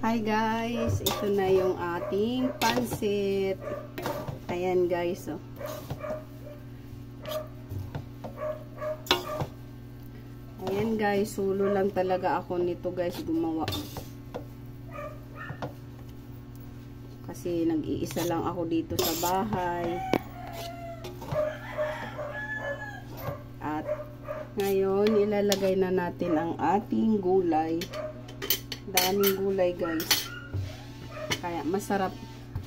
Hi guys, ito na yung ating pansit. Ayan guys, oh. Ayan guys, sulo lang talaga ako nito guys gumawa. Kasi nag-iisa lang ako dito sa bahay. At ngayon, ilalagay na natin ang ating gulay. Daming gulay guys. Kaya masarap.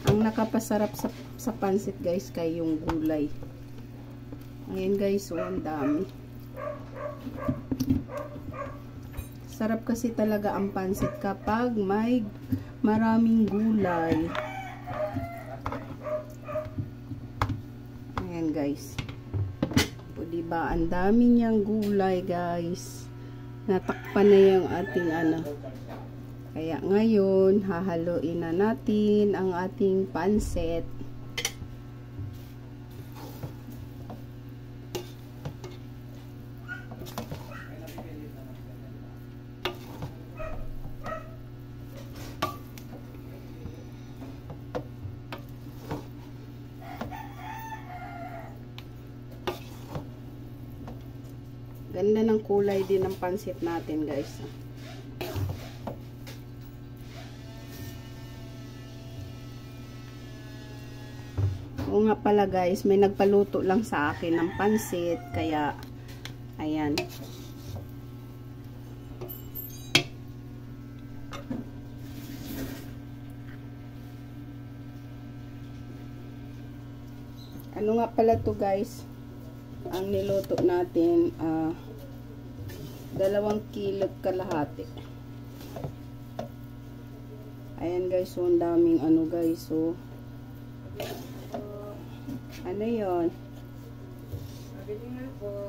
Ang nakapasarap sa pansit guys kay yung gulay. Ayan guys, so ang dami. Sarap kasi talaga ang pansit kapag may maraming gulay. Ayan guys. O diba, ang dami niyang gulay guys. Natakpan na yung ating ano. Kaya ngayon, hahaluin na natin ang ating pansit. Ganda ng kulay din ng pansit natin guys. O nga pala guys, may nagpaluto lang sa akin ng pansit, kaya ayan. Ano nga pala to guys, ang niluto natin, 2 kilo kalahati. Ayan guys, so ang daming ano guys, so ano yun? Mabili nga po.